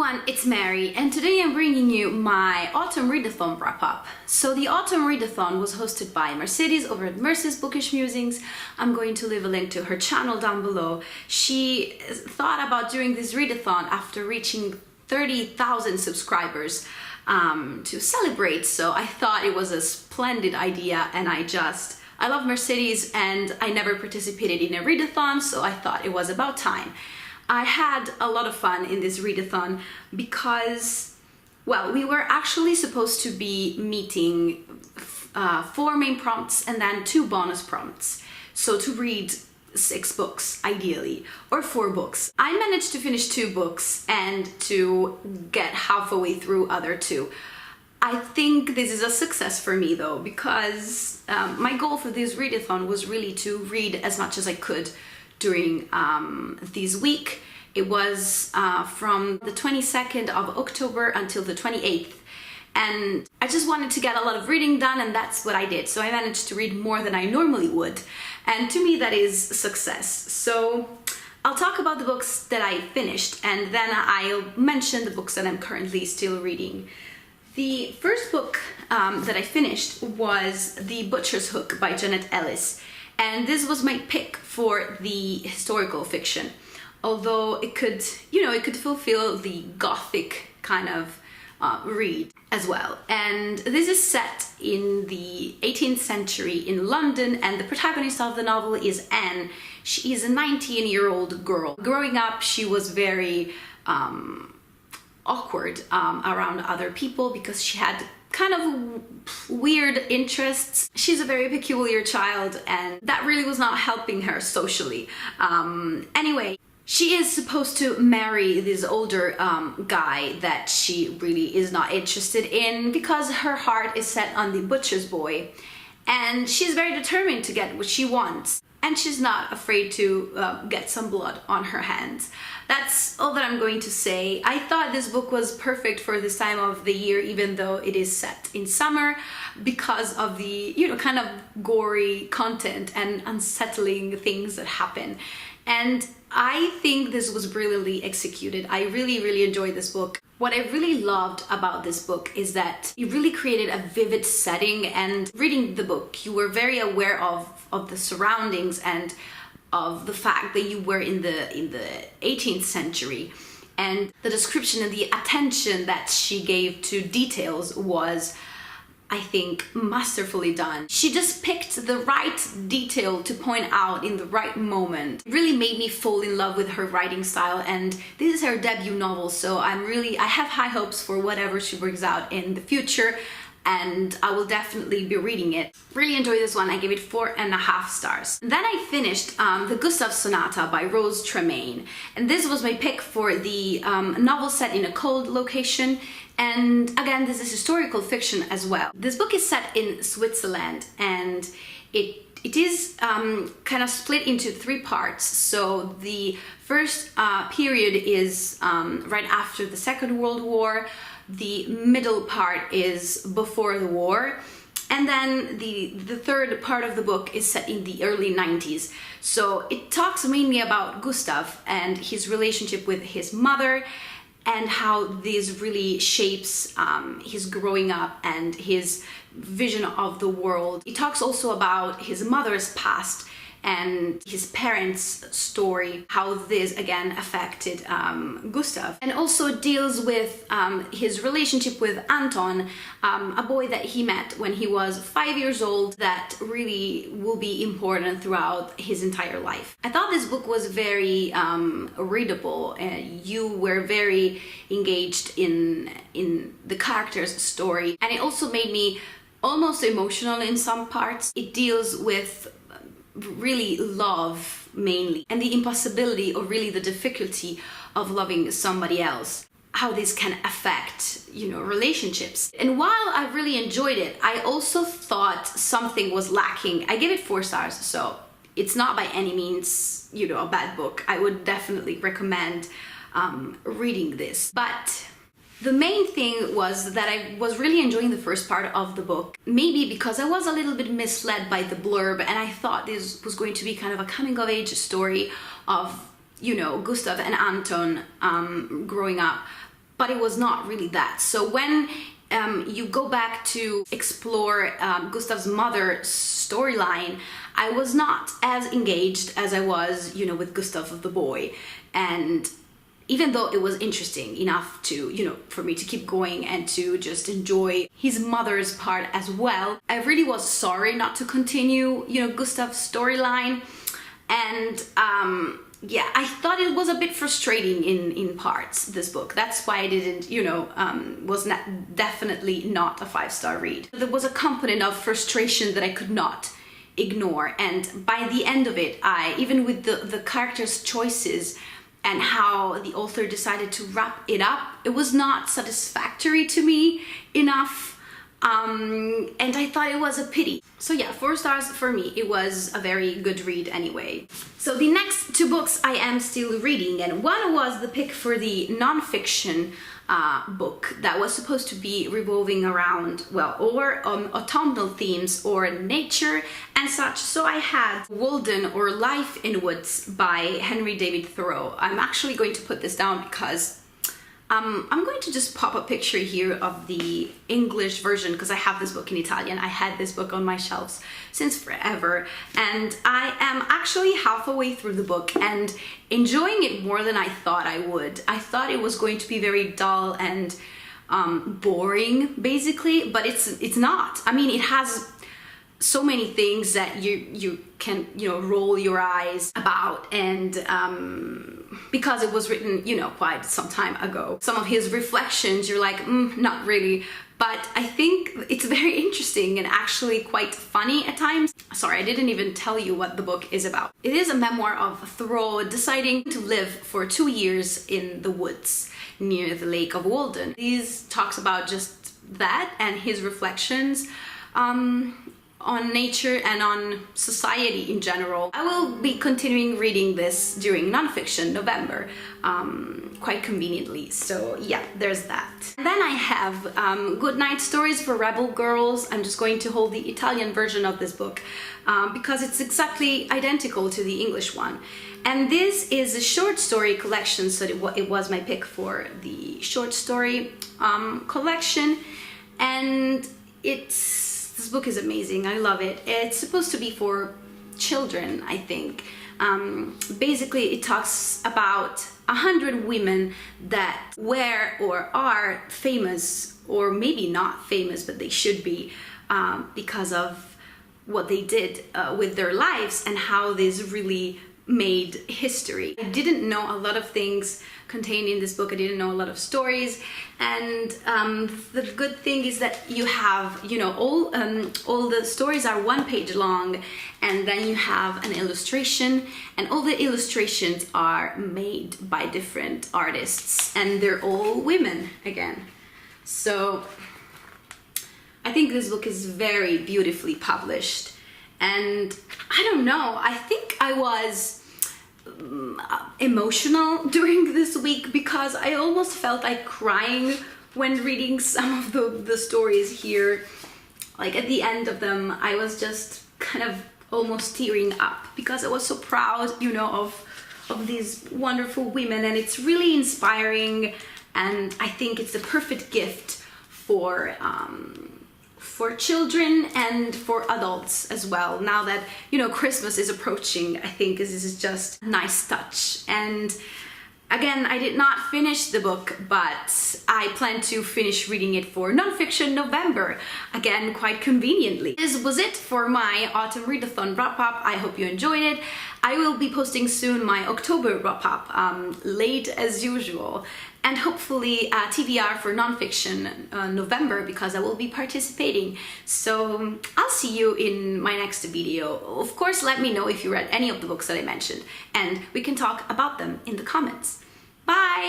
everyone, it's Mary, and today I'm bringing you my Autumn Readathon wrap-up. So the Autumn Readathon was hosted by Mercedes over at Merce's Bookish Musings. I'm going to leave a link to her channel down below. She thought about doing this readathon after reaching 30,000 subscribers to celebrate, so I thought it was a splendid idea, and I love Mercedes and I never participated in a readathon, so I thought it was about time. I had a lot of fun in this readathon because, well, we were actually supposed to be meeting 4 main prompts and then 2 bonus prompts. So to read 6 books, ideally, or 4 books. I managed to finish 2 books and to get halfway through other 2. I think this is a success for me though, because my goal for this readathon was really to read as much as I could during this week. It was from the 22nd of October until the 28th, and I just wanted to get a lot of reading done, and that's what I did. So I managed to read more than I normally would, and to me that is success. So I'll talk about the books that I finished, and then I'll mention the books that I'm currently still reading. The first book that I finished was The Butcher's Hook by Janet Ellis. And this was my pick for the historical fiction, although it could, it could fulfill the gothic kind of read as well. And this is set in the 18th century in London, and the protagonist of the novel is Anne. She is a 19-year-old girl. Growing up, she was very awkward around other people because she had kind of weird interests. She's a very peculiar child, and that really was not helping her socially. Anyway, she is supposed to marry this older guy that she really is not interested in because her heart is set on the butcher's boy, and she's very determined to get what she wants. And she's not afraid to get some blood on her hands. That's all that I'm going to say. I thought this book was perfect for this time of the year, even though it is set in summer, because of the, kind of gory content and unsettling things that happen. And I think this was brilliantly executed. I really, really enjoyed this book. What I really loved about this book is that it really created a vivid setting, and reading the book, you were very aware of the surroundings and of the fact that you were in the 18th century. And the description and the attention that she gave to details was, I think, masterfully done. She just picked the right detail to point out in the right moment. It really made me fall in love with her writing style, and this is her debut novel, so I have high hopes for whatever she brings out in the future, and I will definitely be reading it. Really enjoyed this one. I gave it 4.5 stars. Then I finished the Gustav Sonata by Tremain, and this was my pick for the novel set in a cold location. And again, this is historical fiction as well. This book is set in Switzerland, and it is kind of split into 3 parts. So the first period is right after the Second World War. The middle part is before the war, and then the third part of the book is set in the early 90s. So it talks mainly about Gustav and his relationship with his mother, and how this really shapes his growing up and his vision of the world. It talks also about his mother's past and his parents' story, how this again affected Gustav, and also deals with his relationship with Anton, a boy that he met when he was 5 years old that really will be important throughout his entire life. I thought this book was very readable. You were very engaged in the character's story, and it also made me almost emotional in some parts. It deals with really love mainly, and the impossibility, or really the difficulty of loving somebody else, how this can affect, relationships. And while I really enjoyed it, I also thought something was lacking. I gave it 4 stars, so it's not by any means, a bad book. I would definitely recommend reading this. But the main thing was that I was really enjoying the first part of the book, maybe because I was a little bit misled by the blurb, and I thought this was going to be kind of a coming-of-age story of, Gustav and Anton growing up. but it was not really that. So when you go back to explore Gustav's mother storyline, I was not as engaged as I was, you know, with Gustav the boy. And even though it was interesting enough to, you know, for me to keep going and to just enjoy his mother's part as well, I really was sorry not to continue, you know, Gustav's storyline. And yeah, I thought it was a bit frustrating in parts, this book. That's why I didn't, you know, was definitely not a 5-star read. There was a component of frustration that I could not ignore. And by the end of it, even with the characters' choices and how the author decided to wrap it up, it was not satisfactory to me enough. And I thought it was a pity. So yeah, 4 stars for me. It was a very good read anyway. So the next 2 books I am still reading, and one was the pick for the non-fiction book that was supposed to be revolving around, well, or autumnal themes or nature and such. So I had Walden, or Life in Woods by Henry David Thoreau. I'm actually going to put this down because I'm going to just pop a picture here of the English version, because I have this book in Italian. I had this book on my shelves since forever, and I am actually halfway through the book and enjoying it more than I thought I would. I thought it was going to be very dull and boring, basically, but it's not. I mean, it has so many things that you can, you know, roll your eyes about, and because it was written, you know, quite some time ago. Some of his reflections, you're like, not really. But I think it's very interesting and actually quite funny at times. Sorry, I didn't even tell you what the book is about. It is a memoir of Thoreau deciding to live for 2 years in the woods near the lake of Walden. These talks about just that and his reflections on nature and on society in general. I will be continuing reading this during nonfiction November, quite conveniently. So yeah, there's that. And then I have Goodnight Stories for Rebel Girls. I'm just going to hold the Italian version of this book because it's exactly identical to the English one. And this is a short story collection, so it was my pick for the short story collection. And this book is amazing. I love it. It's supposed to be for children, I think. Basically, it talks about 100 women that were or are famous, or maybe not famous, but they should be, because of what they did with their lives and how this really made history. I didn't know a lot of things contained in this book. I didn't know a lot of stories, and the good thing is that you have, you know, all the stories are 1 page long, and then you have an illustration, and all the illustrations are made by different artists, and they're all women again. So I think this book is very beautifully published, and I don't know, I think I was emotional during this week because I almost felt like crying when reading some of the stories here. Like at the end of them, I was just kind of almost tearing up because I was so proud, you know, of these wonderful women, and it's really inspiring, and I think it's the perfect gift for children and for adults as well. Now that, you know, Christmas is approaching, I think this is just a nice touch. And again, I did not finish the book, but I plan to finish reading it for nonfiction November, again, quite conveniently. This was it for my Autumn Readathon wrap-up. I hope you enjoyed it. I will be posting soon my October wrap-up, late as usual, and hopefully TBR for nonfiction November, because I will be participating. So I'll see you in my next video. Of course, let me know if you read any of the books that I mentioned, and we can talk about them in the comments. Bye!